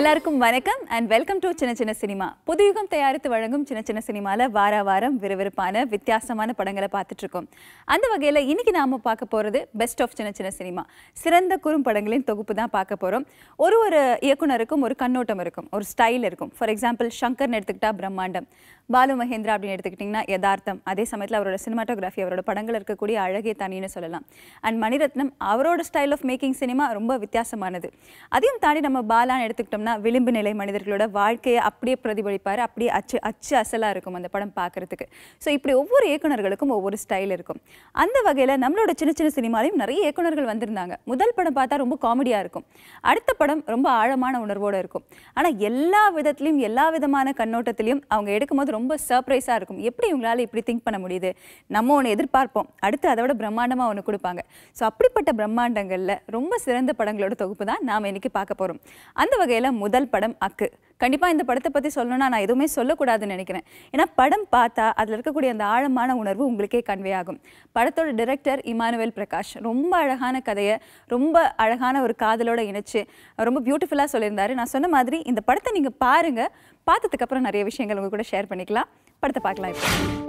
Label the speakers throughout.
Speaker 1: எல்லாருக்கும் வணக்கம் and welcome to சின்ன சின்ன சினிமா. புதுயுகம் தயாரித்து வழங்கும் சின்ன சின்ன சினிமால வாரம் விறுவிறுப்பான வித்தியாசமான படங்களை பார்த்துட்டு இருக்கோம். அந்த வகையில் இன்னைக்கு நாம பார்க்க போறது பெஸ்ட் ஆஃப் சின்ன சின்ன சினிமா. சிறந்த குறும்படங்களின் தொகுப்பு தான் பார்க்க போறோம். ஒரு இயக்குனருக்கும் ஒரு கண்ணோட்டம் இருக்கும், ஒரு ஸ்டைல் இருக்கும். ஃபார் எக்ஸாம்பிள் சங்கர்னு எடுத்துக்கிட்டா பிரம்மாண்டம், பாலு மகேந்திரா அப்படின்னு எடுத்துக்கிட்டிங்கன்னா யதார்த்தம். அதே சமயத்தில் அவரோட சினிமாட்டோகிராஃபி, அவரோட படங்கள் இருக்கக்கூடிய அழகே தனின்னு சொல்லலாம். அண்ட் மணிரத்னம் அவரோட ஸ்டைல் ஆஃப் மேக்கிங் சினிமா ரொம்ப வித்தியாசமானது. அதையும் தாண்டி நம்ம பாலான்னு எடுத்துக்கிட்டோம்னா விளிம்பு நிலை மனிதர்களோட வாழ்க்கையை அப்படியே பிரதிபலிப்பார். அப்படியே அச்சு அசலாக இருக்கும் அந்த படம் பார்க்குறதுக்கு. ஸோ இப்படி ஒவ்வொரு இயக்குனர்களுக்கும் ஒவ்வொரு ஸ்டைல் இருக்கும். அந்த வகையில் நம்மளோட சின்ன சின்ன சினிமாலையும் நிறைய இயக்குனர்கள் வந்திருந்தாங்க. முதல் படம் பார்த்தா ரொம்ப காமெடியாக இருக்கும், அடுத்த படம் ரொம்ப ஆழமான உணர்வோடு இருக்கும். ஆனால் எல்லா விதத்துலையும் எல்லா விதமான கண்ணோட்டத்திலையும் அவங்க எடுக்கும்போது ரொம்ப சர்ப்ரைஸாக இருக்கும். எப்படி இவங்களால இப்படி திங்க் பண்ண முடியுது, நம்ம ஒன்று எதிர்பார்ப்போம், அடுத்து அதை விட பிரம்மாண்டமாக ஒன்று கொடுப்பாங்க. ஸோ அப்படிப்பட்ட பிரம்மாண்டங்களில் ரொம்ப சிறந்த படங்களோட தொகுப்பு தான் நாம் இன்னைக்கு பார்க்க போகிறோம். அந்த வகையில் முதல் படம் அக்கு. கண்டிப்பாக இந்த படத்தை பற்றி சொல்லணும்னா நான் எதுவுமே சொல்லக்கூடாதுன்னு நினைக்கிறேன். ஏன்னா படம் பார்த்தா அதில் இருக்கக்கூடிய அந்த ஆழமான உணர்வு உங்களுக்கே கன்வே ஆகும். படத்தோட டைரக்டர் இமானுவேல் பிரகாஷ் ரொம்ப அழகான கதையை ரொம்ப அழகான ஒரு காதலோட இணைச்சு ரொம்ப பியூட்டிஃபுல்லாக சொல்லியிருந்தாரு. நான் சொன்ன மாதிரி இந்த படத்தை நீங்கள் பாருங்கள், பார்த்ததுக்கப்புறம் நிறைய விஷயங்கள் உங்க கூட ஷேர் பண்ணிக்கலாம். படத்தை பார்க்கலாம். இப்போ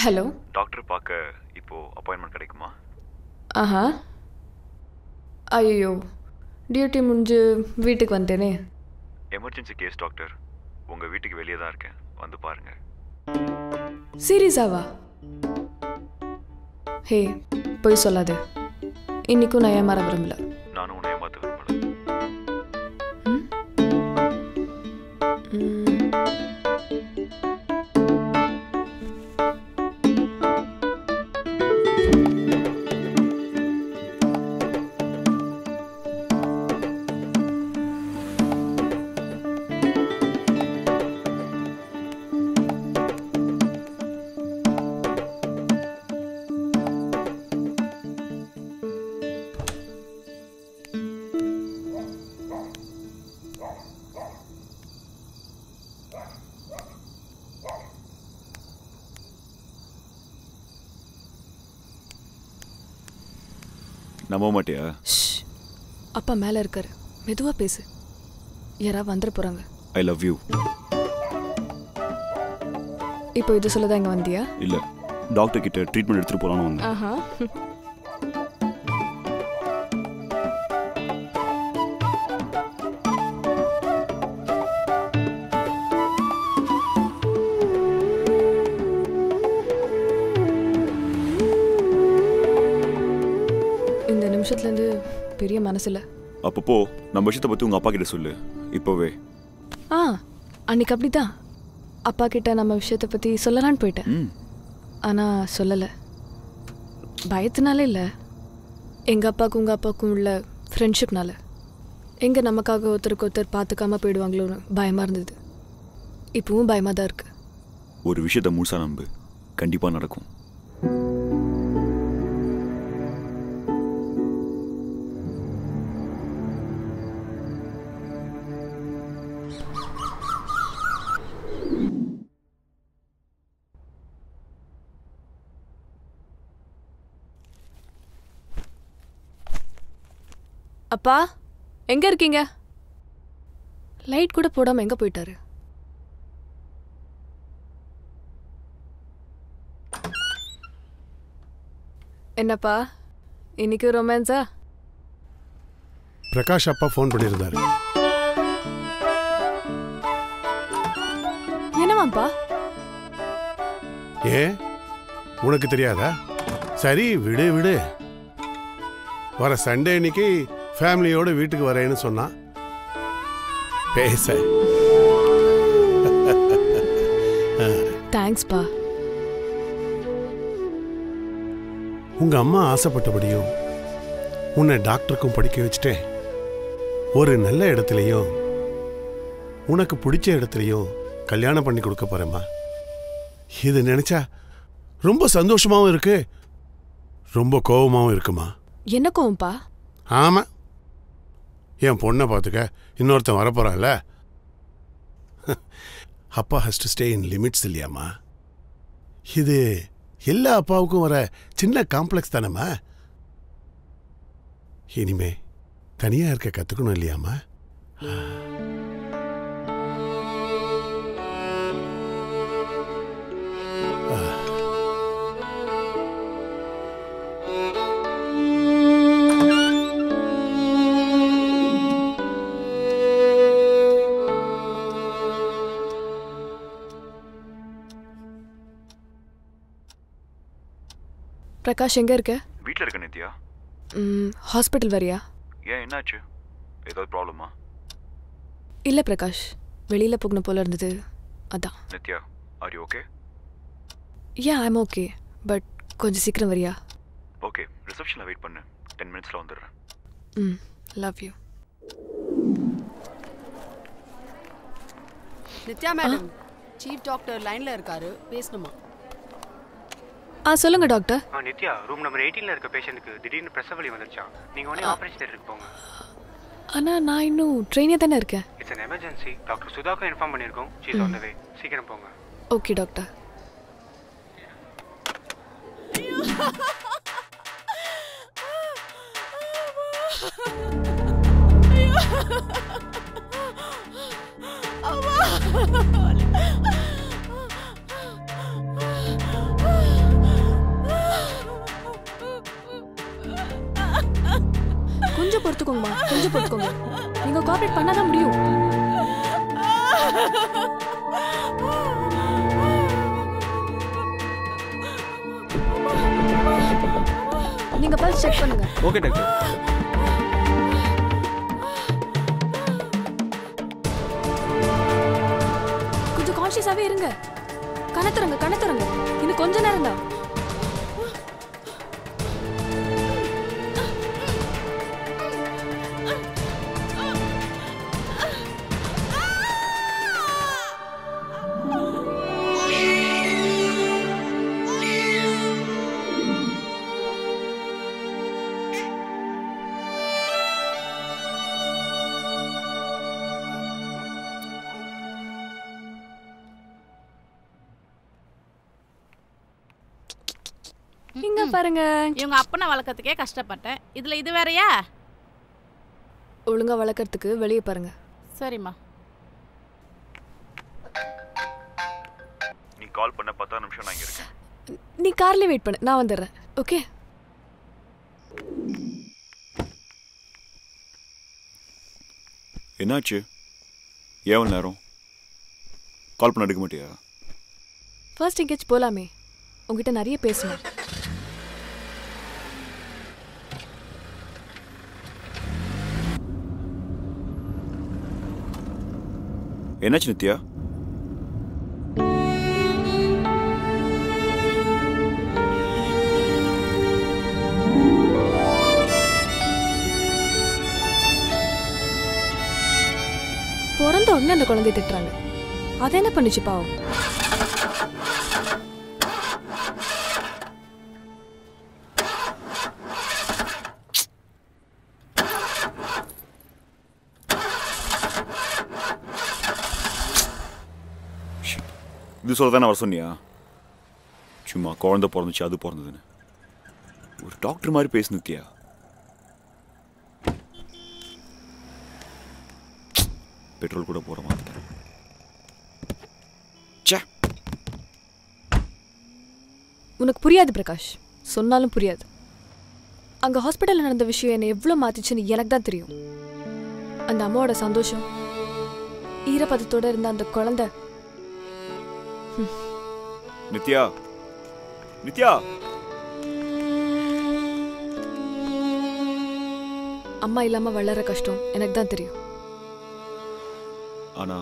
Speaker 2: ஹலோ
Speaker 3: டாக்டர் பார்க்க இப்போ அப்பாயின்மெண்ட் கிடைக்குமா?
Speaker 2: ஆஹா, ஐயோ டியூட்டி முடிஞ்சு வீட்டுக்கு வந்தேனே.
Speaker 3: எமர்ஜென்சி கேஸ் டாக்டர், உங்கள் வீட்டுக்கு வெளியே தான் இருக்கேன், வந்து பாருங்க.
Speaker 2: சீரியஸாவா? ஹே போய் சொல்லாது, இன்னைக்கும் நான் ஏமாற விரும்பல.
Speaker 3: நானும் உன்னை ஏமாற்ற விரும்பல. நம்ப மாட்டியா?
Speaker 2: அப்பா மேலே இருக்காரு, மெதுவாக பேசு, யாராவது வந்துட போகிறாங்க.
Speaker 3: I love you.
Speaker 2: இப்போ இது சொல்லதான் இங்கே வந்தியா?
Speaker 3: இல்லை, டாக்டர் கிட்ட ட்ரீட்மெண்ட் எடுத்துகிட்டு போகலான்னு வந்தேன்.
Speaker 2: ஆஹா, நிமிஷத்துலேருந்து பெரிய மனசில்.
Speaker 3: அப்பப்போ நம்ம விஷயத்தை பற்றி உங்கள் அப்பா கிட்ட சொல்லு இப்போவே.
Speaker 2: அன்னைக்கு அப்படி தான் அப்பா கிட்ட நம்ம விஷயத்தை பற்றி சொல்லலான்னு போயிட்டேன். ஆனால் சொல்லலை, பயத்தினால இல்லை, எங்கள் அப்பாவுக்கும் உங்கள் அப்பாவுக்கும் உள்ள ஃப்ரெண்ட்ஷிப்னால. எங்கே நமக்காக ஒருத்தருக்கு ஒருத்தர் பார்த்துக்காம போயிடுவாங்களோன்னு பயமாக இருந்தது. இப்போவும் பயமாக தான் இருக்குது.
Speaker 3: ஒரு விஷயத்தை முழுசாக நம்பு, கண்டிப்பாக நடக்கும்.
Speaker 2: அப்பா எங்கே இருக்கீங்க? லைட் கூட போடாமல் எங்கே போயிட்டாரு? என்னப்பா இன்னைக்கு ரொமான்ஸா?
Speaker 4: பிரகாஷ் அப்பா ஃபோன் பண்ணியிருந்தாரு.
Speaker 2: என்னவாப்பா?
Speaker 4: ஏன் உனக்கு தெரியாதா? சரி விடு விடு. வர சண்டே அன்னைக்கு ஃபேமிலியோட வீட்டுக்கு வரேன்னு சொன்னான். பேச
Speaker 2: தேங்க்ஸ்ப்பா.
Speaker 4: உங்க அம்மா ஆசைப்பட்டபடியும் உன்னை டாக்டருக்கும் படிக்க வச்சுட்டேன். ஒரு நல்ல இடத்துலையும் உனக்கு பிடிச்ச இடத்துலையும் கல்யாணம் பண்ணி கொடுக்க போறேம்மா. இது நினைச்சா ரொம்ப சந்தோஷமாவும் இருக்கு, ரொம்ப கோபமாவும் இருக்குமா.
Speaker 2: என்ன கோவம்பா?
Speaker 4: ஆமா, என் பொண்ணை பார்த்துக்க இன்னொருத்தன் வரப்போறான்ல. அப்பா has to stay in limits இல்லையாம்மா. இது எல்லா அப்பாவுக்கும் வர சின்ன காம்ப்ளெக்ஸ் தானம்மா. இனிமே தனியா இருக்க கத்துக்கணும் இல்லையாம்மா.
Speaker 2: பிரகாஷ் எங்க இருக்க?
Speaker 3: வீட்டில் இருக்க நித்யா.
Speaker 2: ஹாஸ்பிட்டல் வரியா?
Speaker 3: ஏன் என்னாச்சு? ஏதாவது ப்ராப்ளமா?
Speaker 2: இல்லை பிரகாஷ், வெளியில் போகணும் போல இருந்தது, அதான்.
Speaker 3: Nithya, are you okay?
Speaker 2: ஏன் ஐம் ஓகே, பட் கொஞ்சம் சீக்கிரம் வரியா?
Speaker 3: ஓகே, ரிசப்ஷனில் வெயிட் பண்ணு, 10 மினிட்ஸில் வந்துடுறேன்.
Speaker 2: Love you.
Speaker 5: Nithya madam, chief doctor லைன்ல இருக்காரு, பேசணுமா?
Speaker 2: சொல்லுங்க டாக்டர்.
Speaker 6: நித்யா, ரூம் நம்பர் 18ல இருக்க பேஷண்ட்டுக்கு திடீர்னு பிரசவ வலி வந்துருச்சான். நீங்க உடனே ஆபரேஷன் தியேட்டருக்கு போங்க.
Speaker 2: ஆனால் நான் இன்னும் ட்ரெயினே தானே இருக்கேன்.
Speaker 6: It's an emergency. டாக்டர் சுதாக்கும் இன்ஃபார்ம் பண்ணியிருக்கோம். She is on the way. சீக்கிரம் போங்க.
Speaker 2: Okay doctor. கொஞ்சம் பொறுத்துக்கோங்கம்மா, கொஞ்சம் பொறுத்துக்கோங்க. நீங்க கோஆபரேட் பண்ணாதான் முடியும். நீங்க பல்ஸ் செக் பண்ணுங்க.
Speaker 6: Okay doctor.
Speaker 2: கொஞ்சம் கான்ஷியஸாவே இருங்க. கணத்துறங்க கணத்துறங்க. இன்னும் கொஞ்ச நேரம் தான். இங்க பாருங்க.
Speaker 7: இவங்க அப்பனை வளர்க்கறதுக்கே கஷ்டப்பட்டேன், இதுல இது வேறயா?
Speaker 2: ஒழுங்கா வளர்க்கறதுக்கு வெளியே பாருங்க.
Speaker 7: சரிம்மா.
Speaker 3: நீ கால் பண்ண 10 நிமிஷம் நான் இங்கே இருக்கேன்.
Speaker 2: நீ கார்ல வெயிட் பண்ணு, நான் வந்துடுறேன். ஓகே?
Speaker 3: என்னாச்சு? ஏன் நேரம் கால் பண்ண எடுக்க மாட்டியா?
Speaker 2: ஃபர்ஸ்ட் எங்கேயாச்சும் போலாமே, உங்ககிட்ட நிறைய பேசணும்.
Speaker 3: என்னாச்சு நித்யா?
Speaker 2: பிறந்த உடனே அந்த குழந்தைய திட்டுறாங்க, அதை என்ன பண்ணுச்சு பாவம்?
Speaker 3: இது சொல்ல தானே வர சொன்னியா? சும்மா குழந்தை பிறந்துச்சு அது பிறந்ததுன்னு ஒரு டாக்டர் மாதிரி பேசு நித்யா. பெட்ரோல் கூட போற மாதிரி.
Speaker 2: உனக்கு புரியாது பிரகாஷ், சொன்னாலும் புரியாது. அங்கே ஹாஸ்பிட்டலில் நடந்த விஷயம் என்னை எவ்வளோ மாற்றிச்சுன்னு எனக்கு தான் தெரியும். அந்த அம்மாவோட சந்தோஷம், ஈரப்பதத்தோடு இருந்த அந்த குழந்தை.
Speaker 3: நித்யா, நித்யா,
Speaker 2: அம்மா இல்லாமல் வளர கஷ்டம் எனக்கு தான் தெரியும்.
Speaker 3: ஆனா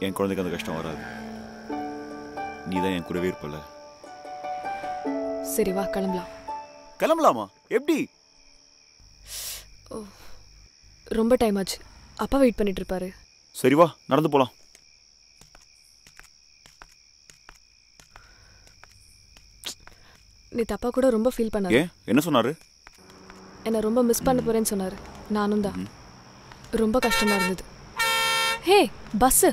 Speaker 3: என் குழந்தைக்கு அந்த கஷ்டம் வராது. நீ தான் என் கூடவே இருப்பல.
Speaker 2: சரி வா கிளம்பலாம்.
Speaker 3: கிளம்பலாமா? எப்படி?
Speaker 2: ரொம்ப டைம் ஆச்சு, அப்பா வெயிட் பண்ணிட்டு இருப்பாரு.
Speaker 3: சரி வா, நடந்து போலாம்.
Speaker 2: நீ தப்பா கூட ரொம்ப ஃபீல் பண்ணாரு.
Speaker 3: ஏன், என்ன சொன்னாரு?
Speaker 2: என்ன ரொம்ப மிஸ் பண்ண போறேன்னு சொன்னாரு. நானும் தான். ரொம்ப கஷ்டமா இருந்தது. ஹே பஸ்.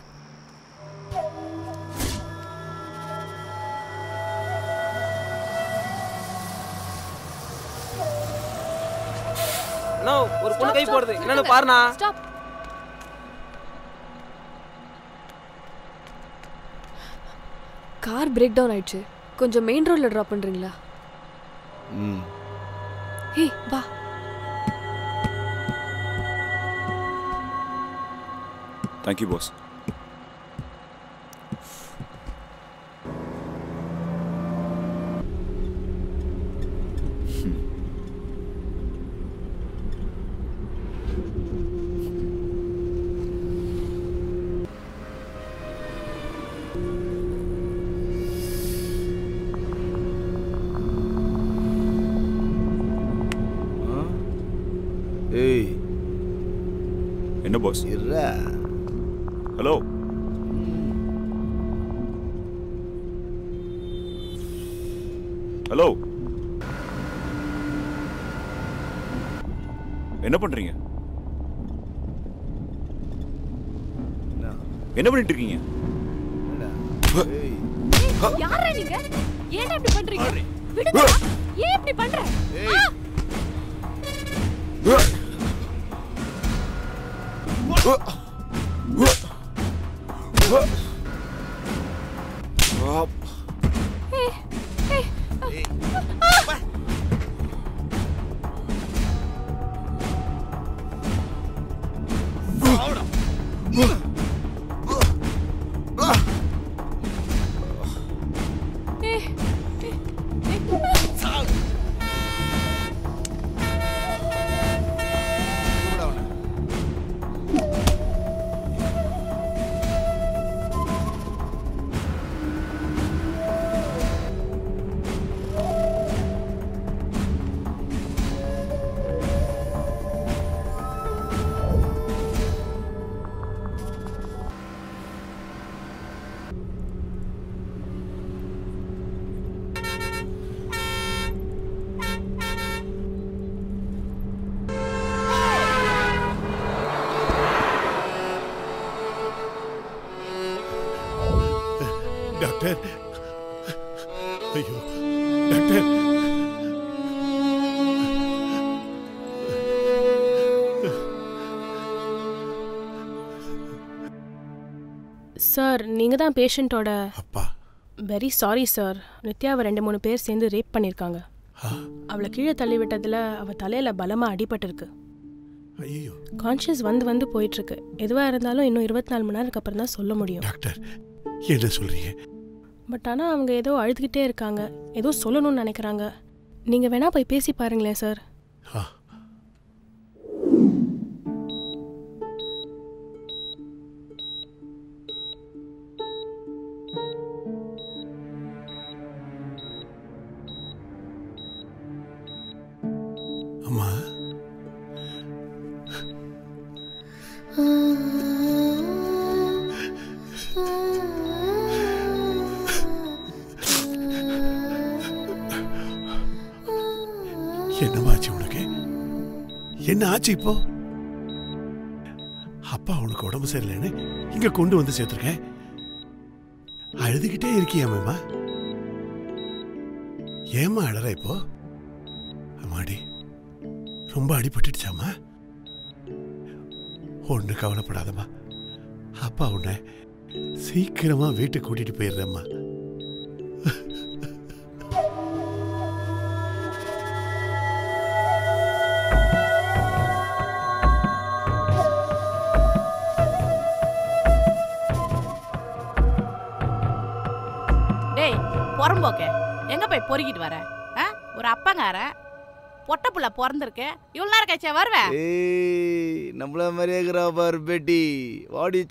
Speaker 8: ஒரு பொண்ணு கை போடுது, என்னன்னு பாருண்ணா.
Speaker 2: ஸ்டாப். கார் பிரேக் டவுன் ஆயிடுச்சு, கொஞ்சம் மெயின் ரோட்ல டிராப் பண்றீங்களா? ஹே வா.
Speaker 3: Thank you, boss.
Speaker 4: ஏய்
Speaker 3: என்ன பாஸ்?
Speaker 4: இருடா.
Speaker 3: ஹலோ. ஹலோ, என்ன பண்றீங்க? என்ன பண்ணிட்டு இருக்கீங்க?
Speaker 2: யாரா நீங்க? ஏன் இப்படி பண்றீங்க? விடுங்க. ஏன் இப்படி பண்ற?
Speaker 4: டாக்டர், ஐயோ டாக்டர்,
Speaker 9: சார் நீங்கள் தான் பேஷண்ட்டோட
Speaker 4: அப்பா.
Speaker 9: Very sorry sir. நித்யாவை 2-3 பேர் சேர்ந்து ரேப் பண்ணியிருக்காங்க. அவளை கீழே தள்ளி விட்டதில் அவள் தலையில் பலமாக அடிபட்டிருக்கு.
Speaker 4: ஐயோ,
Speaker 9: கான்ஷியஸ் வந்து போயிட்டுருக்கு. எதுவாக இருந்தாலும் இன்னும் 24 மணி நேரத்துக்கு அப்புறம் தான் சொல்ல முடியும்.
Speaker 4: டாக்டர் என்ன சொல்றீங்க?
Speaker 9: பட் ஆனால் அவங்க ஏதோ அழுதுகிட்டே இருக்காங்க, ஏதோ சொல்லணும்னு நினைக்கிறாங்க. நீங்கள் வேணா போய் பேசி பாருங்களேன் சார்.
Speaker 4: அம்மா, என்னமாச்சு உனக்கு? என்ன ஆச்சு இப்போ? அப்பா உனக்கு உடம்பு சரியில்லைன்னு இங்க கொண்டு வந்து சேர்த்துருக்கேன். அழுதுகிட்டே இருக்கியாமேம்மா? ஏம்மா அழற இப்போ? அம்மாடி, ரொம்ப அடிபட்டுடுச்சாம்மா? ஒண்ணு கவலைப்படாதம்மா, அப்பா உன்னை சீக்கிரமா வீட்டுக்கு கூட்டிட்டு போயிடுறேம்மா.
Speaker 7: டேய் பொறம்போக்க எங்க போய் பொறுக்கிட்டு வர? ஒரு அப்பங்கார பொட்ட புள்ள பிறந்திருக்கு. இவ்வளவு நேரம் கழிச்சா வருவேன்?
Speaker 10: ஏய் நம்மள மாதிரியே இருக்கிறா பார் பேட்டி. வாடி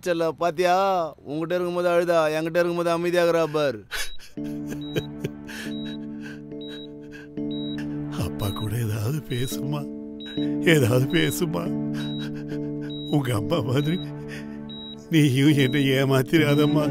Speaker 10: சொல்ல பாத்தியா? உங்ககிட்ட இருக்கும்போது அழுதா, என்கிட்ட இருக்கும்போது அமைதியாகிறா பார்.
Speaker 4: அப்பா கூட ஏதாவது பேசுமா? உங்க அம்மா மாதிரி நீயும் என்னை ஏமாத்திராதம்மா.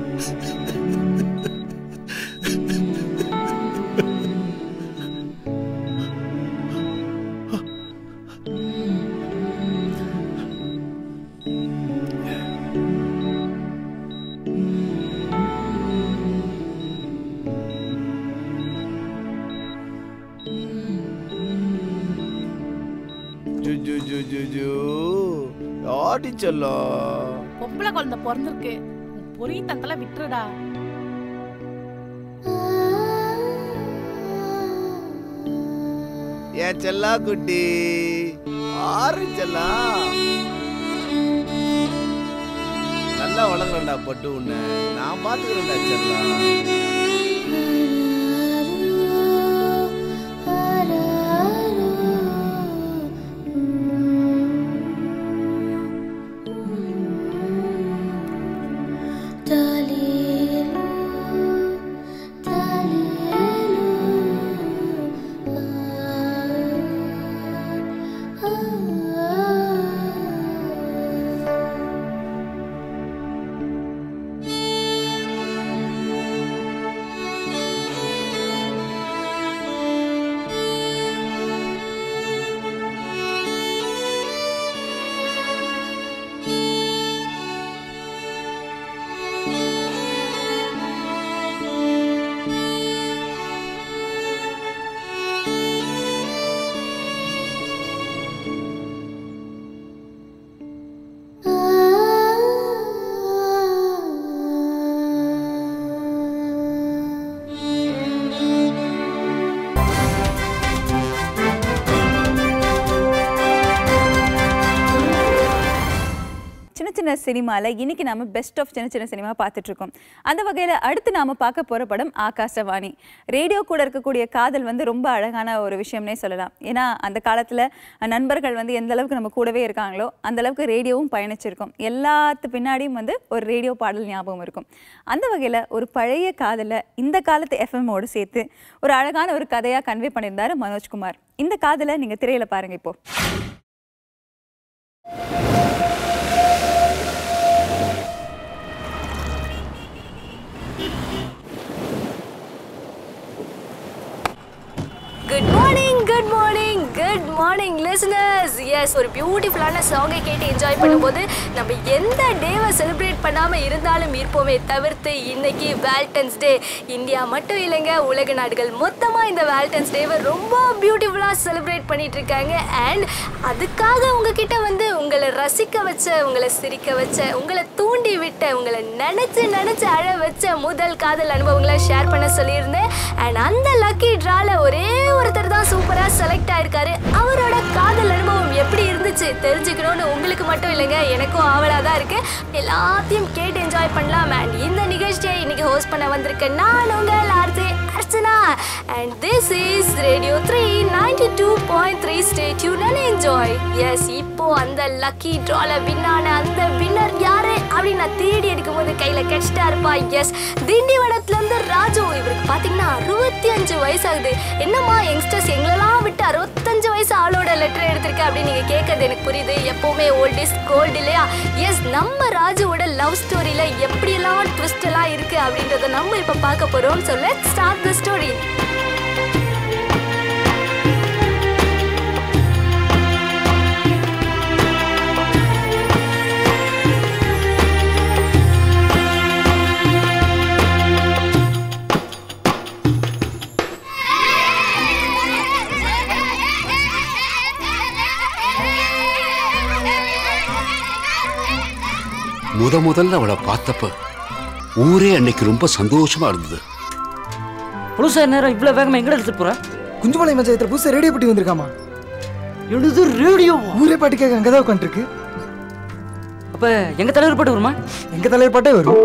Speaker 10: ஆடி சொல்ல
Speaker 7: பொம்பளை குழந்தை பிறந்திருக்கு. பொறி தந்தெல்லாம் விட்டுருடா.
Speaker 10: ஏன் செல்லா குட்டி ஆறு செல்லா நல்லா வளர்க்குறேன்டா பட்டு உன்னை நான் பாத்துக்கிறேன்டா செல்லா.
Speaker 1: சினிமால இன்னைக்கு நாம பெஸ்ட் ஆஃப் சின்ன சினிமா பார்த்துட்டு இருக்கோம். அந்த வகையில அடுத்து நாம பார்க்க போற படம் ஆகாசவாணி. ரேடியோ கூட இருக்கக்கூடிய காதல் ரொம்ப அழகான ஒரு விஷயம்னே சொல்லலாம். ஏன்னா அந்த காலத்துல நண்பர்கள் எந்த அளவுக்கு நம்ம கூடவே இருக்காங்களோ அந்த அளவுக்கு ரேடியோவும் பயணிச்சிருக்கும். எல்லாத்து பின்னாடியும் ஒரு ரேடியோ பாடல் ஞாபகம் இருக்கும். அந்த வகையில ஒரு பழைய காதலை இந்த காலத்து எஃப்எம்மோடு சேர்த்து ஒரு அழகான ஒரு கதையா கன்வே பண்ணியிருந்தாரு மனோஜ்குமார். இந்த காதலை நீங்க திரையில பாருங்க இப்போ.
Speaker 2: Good morning listeners. Yes, ஒரு பியூட்டிஃபுல்லான சாங்கை கேட்டு என்ஜாய் பண்ணும்போது நம்ம எந்த டேவை செலிப்ரேட் பண்ணாமல் இருந்தாலும் இருப்போமே தவிர்த்து இன்னைக்கு வேலண்டைன்ஸ் டே. இந்தியா மட்டும் இல்லைங்க, உலக நாடுகள் மொத்தமாக இந்த வேலண்டைன்ஸ் டேவை ரொம்ப பியூட்டிஃபுல்லாக செலிப்ரேட் பண்ணிட்டு இருக்காங்க. அண்ட் அதுக்காக உங்ககிட்ட உங்களை ரசிக்க வச்ச, உங்களை சிரிக்க வச்ச, உங்களை தூண்டி விட்ட, உங்களை நினச்சி அழ வச்ச முதல் காதல் அனுபவங்களை ஷேர் பண்ண சொல்லியிருந்தேன். அண்ட் அந்த லக்கி ட்ரால ஒரே ஒருத்தர் தான் சூப்பராக செலக்ட் ஆயிருக்காரு. அவரோட காதல் அனுபவம் எப்படி இருந்துச்சு தெரிஞ்சுக்கணும்னு உங்களுக்கு மட்டும் இல்லைங்க, எனக்கும் ஆவலாக தான் இருக்கு. எல்லாத்தையும் கேட்டு என்ஜாய் பண்ணலாம். அண்ட் இந்த நிகழ்ச்சியை இன்னைக்கு ஹோஸ்ட் பண்ண வந்திருக்கேன் நான் உங்கள் RJ Archana. And this is radio 392.3. Stay tuned and enjoy. Yes, இப்போ அந்த லக்கி ட்ரால வின்னான அந்த வின்னர் யாரு அப்படின்னு நான் தேடி எடுக்கும்போது கையில கெட்ஸ்டா இருப்பா. எஸ், திண்டிவனத்துல இருந்து ராஜு. இவருக்கு பாத்தீங்கன்னா 65 வயசு ஆகுது. என்னம்மா யங்ஸ்டர்ஸ் எங்களெல்லாம் விட்டு 65 வயசு ஆளோட லெட்டர் எடுத்திருக்க அப்படின்னு நீங்க கேட்கறது எனக்கு புரியுது. எப்பவுமே ஓல்ட் இஸ் கோல்டு இல்லையா? எஸ், நம்ம ராஜுவோட லவ் ஸ்டோரியில எப்படியெல்லாம் ட்விஸ்ட் எல்லாம் இருக்கு அப்படின்றத நம்ம இப்ப பார்க்க போறோம். So let's start the story.
Speaker 11: முதல்ல அவளை பார்த்தப்ப ஊரே அன்னைக்கு ரொம்ப சந்தோஷமா இருந்தது.
Speaker 12: புதுசா நேரம் இவ்வளவு வேகமா எங்க எடுத்துட்டு போற?
Speaker 13: குஞ்சுமலை மஞ்சத்துல புதுசா ரேடியோ பட்டி வந்திருக்காமா.
Speaker 12: எழுது ரேடியோ
Speaker 13: ஊரே பாட்டு கேட்க அங்கதான் உட்காந்துருக்கு.
Speaker 12: அப்ப எங்க தலைவர் பாட்டு வருமா?
Speaker 13: எங்க தலைவர் பாட்டே வரும்.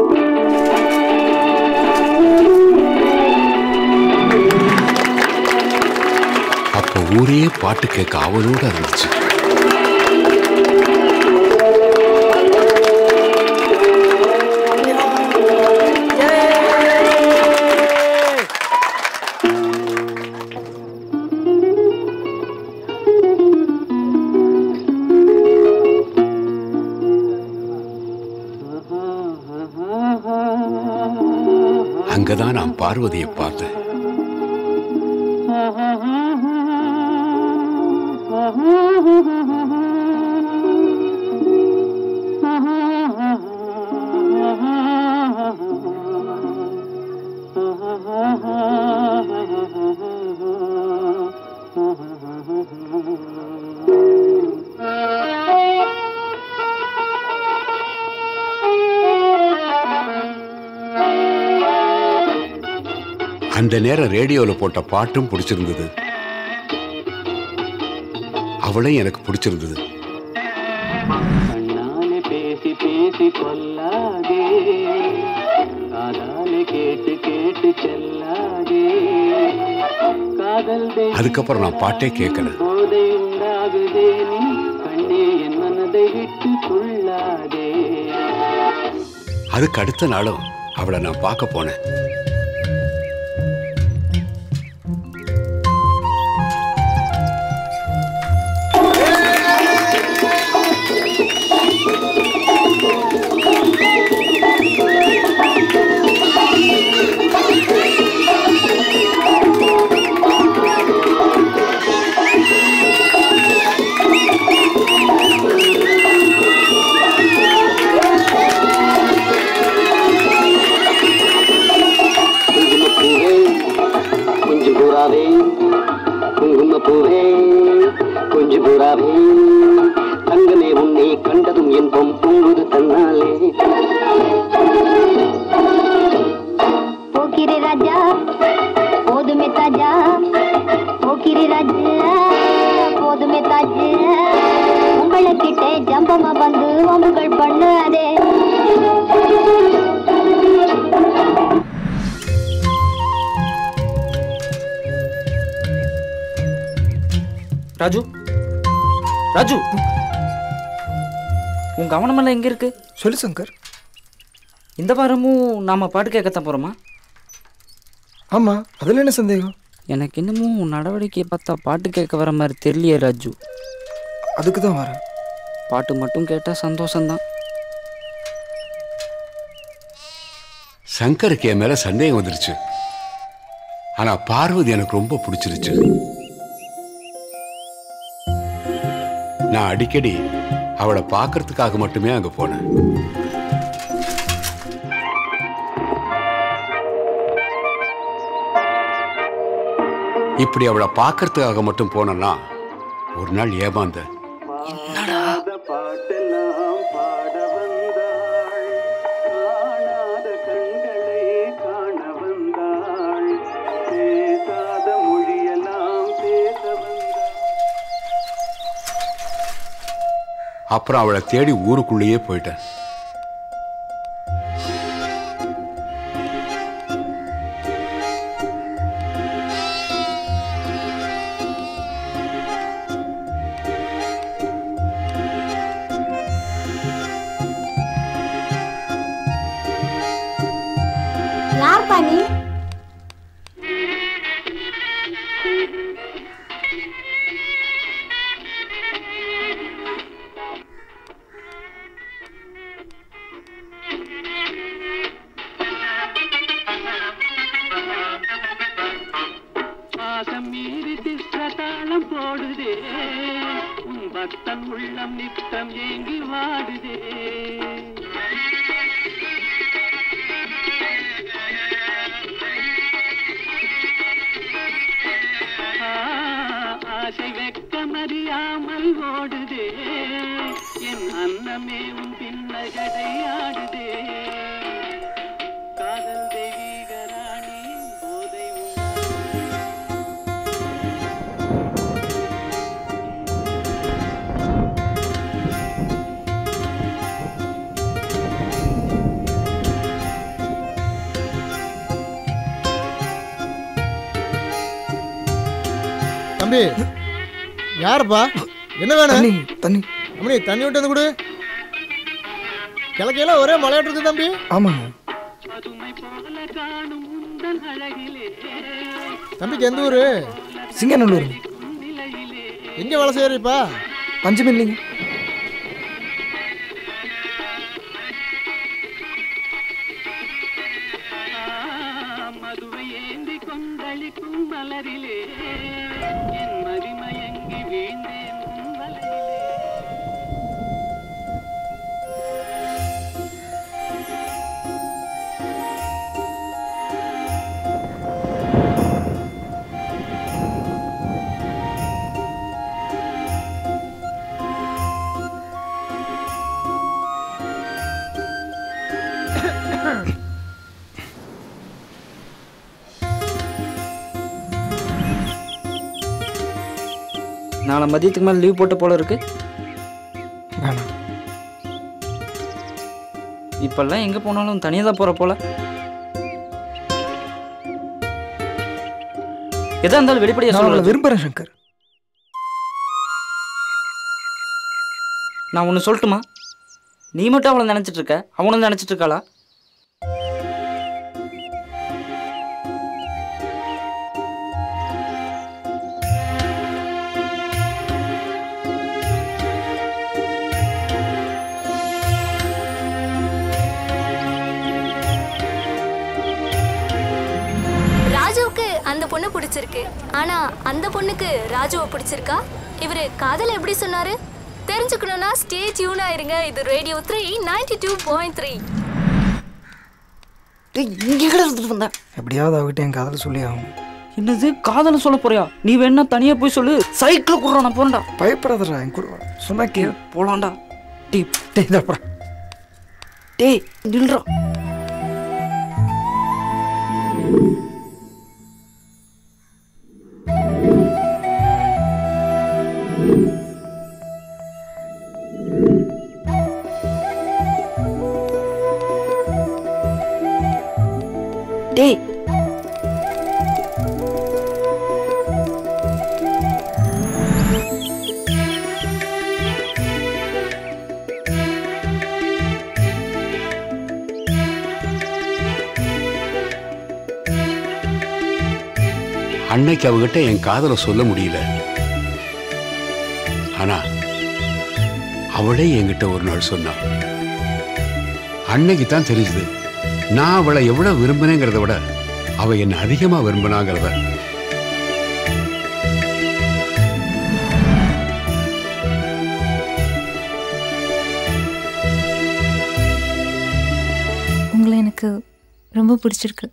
Speaker 11: அப்ப ஊரே பாட்டு கேட்க அவளோட இருந்துச்சு. அங்கதான் நான் பார்வதியை பார்த்தேன். அந்த நேரம் ரேடியோவில் போட்ட பாட்டும் பிடிச்சிருந்தது, அவளையும் எனக்கு பிடிச்சிருந்தது.
Speaker 14: பேசி பேசி கொல்லாதே, காதாலே கேட்டு கேட்டு செல்லாதே, காதல்
Speaker 11: அதுக்கப்புறம் நான் பாட்டே கேட்கல.
Speaker 14: போதை உண்டாகுதே, நீ கண்ணே என் மனதை விட்டு கொள்ளாதே.
Speaker 11: அதுக்கு அடுத்த நாளும் அவளை நான் பார்க்க போனேன்.
Speaker 14: குங்குமப்பூவே கொஞ்சம் புறாவே, தங்கமே உன்னை கண்டதும் என்பம் பொங்குது தன்னாலே.
Speaker 15: போக்கிரி ராஜா போதுமே தாஜா, போக்கிரி ராஜா போதுமே தாஜா, உங்களை கிட்டே ஜம்பமா வந்து ஒம்புகள் பண்ணாதே.
Speaker 12: ராஜு, ராஜு, உன் கவனமெல்லாம் எங்க இருக்கு?
Speaker 13: சொல்லு சங்கர்.
Speaker 12: இந்த வாரமும் நாம பாட்டு கேட்கத்தான் போறோமா?
Speaker 13: ஆமா, அதுல என்ன சந்தேகம்?
Speaker 12: எனக்கு இன்னமும் நடவடிக்கையை பார்த்தா பாட்டு கேட்க வர மாதிரி தெரியலையே ராஜு.
Speaker 13: அதுக்கு தான் வரேன்.
Speaker 12: பாட்டு மட்டும் கேட்டா சந்தோஷம்தான்.
Speaker 11: சங்கருக்கு என் மேல சந்தேகம் வந்துருச்சு. ஆனா பார்வதி எனக்கு ரொம்ப பிடிச்சிருச்சு. நான் அடிக்கடி அவளை பார்க்கறதுக்காக மட்டுமே அங்க போனேன். இப்படி அவளை பார்க்கறதுக்காக மட்டும் போனேன்னா ஒரு நாள் ஏமாந்த.
Speaker 12: என்னடா
Speaker 14: பாட்டெல்லாம் பாட வந்தாள், காணாத கண்களை காண வந்தாள், பேசாத மொழியெல்லாம் பேச வந்தாள்.
Speaker 11: அப்புறம் அவளை தேடி ஊருக்குள்ளேயே போயிட்டேன்.
Speaker 15: யார் பாணி?
Speaker 14: பாசம் மீறி திஸ்ரதாளம் போடுதே, உன் பக்தன் உள்ளம் நித்தம் ஏங்கி வாடுதே. ஆசை வெக்கமறியாமல் ஓடுதே, என் அன்னமே உன் பின்னகடை ஆடுதே. காதல் தெய்வீக ராணி போதை
Speaker 16: தம்பி யாருப்பா? என்ன வேணும்?
Speaker 13: தண்ணி.
Speaker 16: அம்மனி தண்ணி விட்டு வந்து கொடு. கிழக்கையில ஒரே மலையாட்டு இருக்கு தம்பி.
Speaker 13: ஆமாங்க.
Speaker 16: தம்பிக்கு எந்த ஊரு?
Speaker 13: சிங்கநல்லூர்.
Speaker 16: எங்க வேலை செய்யறீப்பா?
Speaker 13: பஞ்சமில்லிங்க.
Speaker 12: நாளை மதியத்துக்கு மேலே லீவ் போட்ட போல இருக்கு.
Speaker 13: வேணாம்.
Speaker 12: இப்பெல்லாம் எங்கே போனாலும் தனியாக தான் போகிற போல. எதா இருந்தாலும் வெளிப்படையாக சொல்ல
Speaker 13: விரும்புகிறேன் சங்கர்.
Speaker 12: நான் ஒன்று சொல்லட்டுமா? நீ மட்டும் அவளை நினச்சிட்டு இருக்க, அவனும் நினச்சிட்டு இருக்காளா?
Speaker 17: ராஜுவுக்கு அந்த பொண்ணு பிடிச்சிருக்கு. ஆனா அந்த பொண்ணுக்கு ராஜுவை பிடிச்சிருக்கா? இவரு காதல எப்படி சொன்னாரு? தெரிஞ்சுக்கணும்னா ஸ்டே டியூன் ஆயிருங்க. இது ரேடியோ 3 92.3.
Speaker 13: எப்படியாவது அவகிட்ட என் காதல் சொல்லி ஆகும்.
Speaker 12: என்னது காதல சொல்ல போறியா? நீ வேணா தனியா போய் சொல்லு. சைக்கிள் குடுறா, நான் போறேன்டா.
Speaker 13: பயப்படாதடா, என் கூட சொன்னா கே
Speaker 12: போலாம்டா.
Speaker 13: டேய் இதப்பா.
Speaker 12: டேய் நில்றா. டேய்
Speaker 11: அன்னைக்கு அவகிட்ட என் காதலை சொல்ல முடியல. ஆனா அவளே என்கிட்ட ஒரு நாள் சொன்னா. அன்னைக்கு தான் தெரிஞ்சது நான் அவளை எவ்வளவு விரும்பினேங்கிறத விட அவ என்ன அதிகமா விரும்பினாங்கிறத.
Speaker 18: உங்களை எனக்கு ரொம்ப பிடிச்சிருக்கு.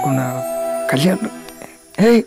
Speaker 13: உன்னை கல்யாணம். ஏய்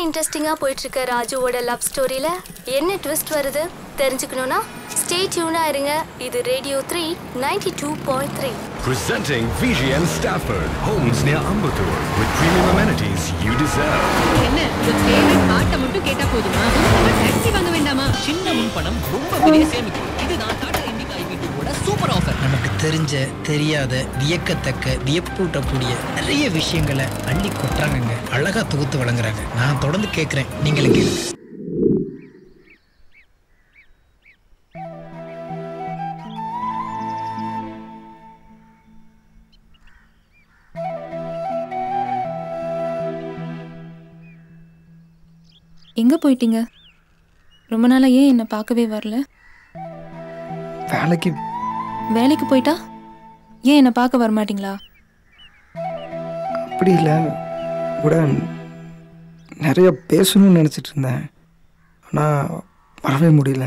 Speaker 17: இன்ட்ரெஸ்டிங்கா போயிட்டு இருக்க ராஜுவோட லவ் ஸ்டோரியில என்ன ட்விஸ்ட் வருது தெரிஞ்சுக்கணும்னா ஸ்டே டியூனா இருங்க. இது radio 3 92.3.
Speaker 19: Presenting VGN Stafford, homes near Ambattur, with premium amenities you deserve.
Speaker 20: என்ன ஒரு ஃபேவரட் பாட்ட மட்டும் கேட்டா போதுமா? டாக்ஸி வாங்க வேண்டாமா?
Speaker 21: சின்ன முன்பணம் ரொம்ப பெரிய சேமிப்பு. இதுதான் டாடா இண்டிகா ஐ வீட்டோட சூப்பர் ஆஃபர். நமக்கு தெரிஞ்ச தெரியாத வியக்கத்தக்க வியப்பூட்டக்கூடிய நிறைய விஷயங்களை அள்ளி கொட்டுறாங்கங்க. அழகா தொகுத்து வழங்குறாங்க. நான் தொடர்ந்து கேட்குறேன், நீங்களும் கேளுங்க.
Speaker 18: எங்கே போயிட்டீங்க? ரொம்ப நாளாக ஏன் என்னை பார்க்கவே வரல? வேலைக்கு போயிட்டா ஏன் என்னை பார்க்க வரமாட்டிங்களா?
Speaker 13: அப்படி இல்லை, கூட நிறைய பேசணும்னு நினச்சிட்டு இருந்தேன். ஆனால் வரவே முடியல.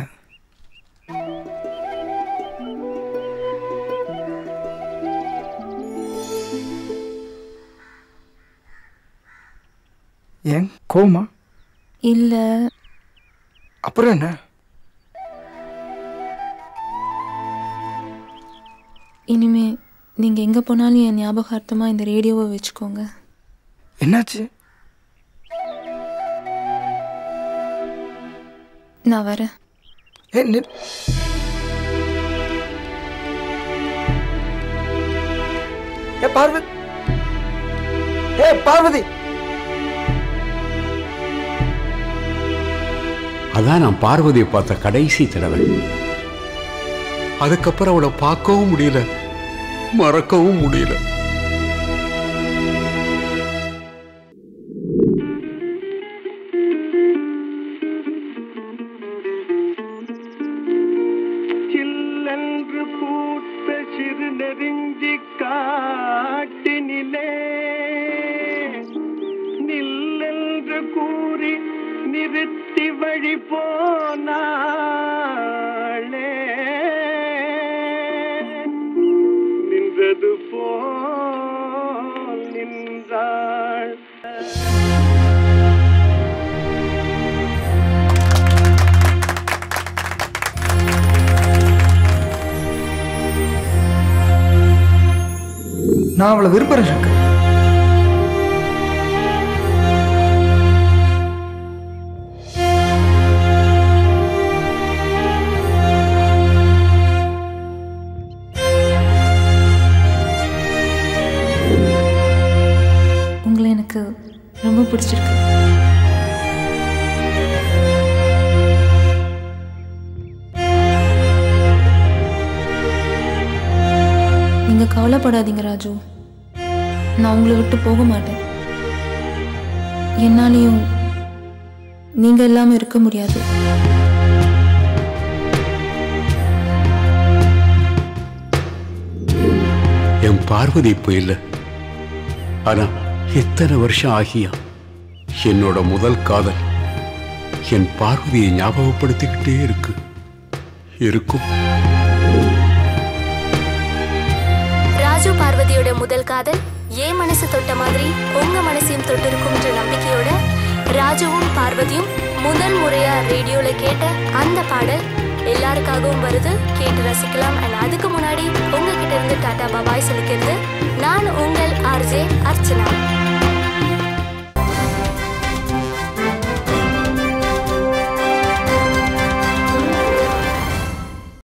Speaker 13: ஏன் கோவமா?
Speaker 18: இல்லை.
Speaker 13: அப்புறம் என்ன?
Speaker 18: இனிமே நீங்கள் எங்கே போனாலும் என் ஞாபகார்த்தமாக இந்த ரேடியோவை வச்சுக்கோங்க.
Speaker 13: என்னாச்சு?
Speaker 18: நான் வரேன்.
Speaker 13: பார்வதி, பார்வதி.
Speaker 11: அதான் நான் பார்வதியை பார்த்த கடைசி தடவை. அதுக்கப்புறம் அவளை பார்க்கவும் முடியல, மறக்கவும் முடியல.
Speaker 14: சில்லென்று பூத்த சிறு நெருஞ்சி காட்டினிலே நில்லென்று கூறி நிறுத்தி வழி போனாளே, நின்றது போல் நின்றாள்.
Speaker 13: நான் அவளை விரும்புகிறேன் சங்கர்.
Speaker 18: உங்களை எனக்கு ரொம்ப பிடிச்சிருக்கு. நீங்க கவலைப்படாதீங்க ராஜு, நான் உங்களை விட்டு போக மாட்டேன். என்னாலையும் நீங்க இல்லாம இருக்க முடியாது.
Speaker 11: என் பார்வதி இப்ப இல்லை, ஆனா இத்தனை வருஷம் ஆகியா என்னோட முதல் காதல் என் பார்வதியை ஞாபகப்படுத்திக்கிட்டே இருக்கும்.
Speaker 17: ராஜு பார்வதியோட முதல் காதல் ஏன் மனசு தொட்ட மாதிரி உங்க மனசையும் தொட்டிருக்கும்ன்ற நம்பிக்கையோட ராஜுவும் பார்வதியும் முதல் முறையா ரேடியோல கேட்ட அந்த பாடல் எல்லாருக்காகவும் வருது. கேட்டு ரசிக்கலாம். அண்ட் அதுக்கு முன்னாடி உங்ககிட்ட இருந்து டாடா பாபாய் சொல்லிக்கிறது நான் உங்கள் ஆர்ஜே அர்ச்சனா.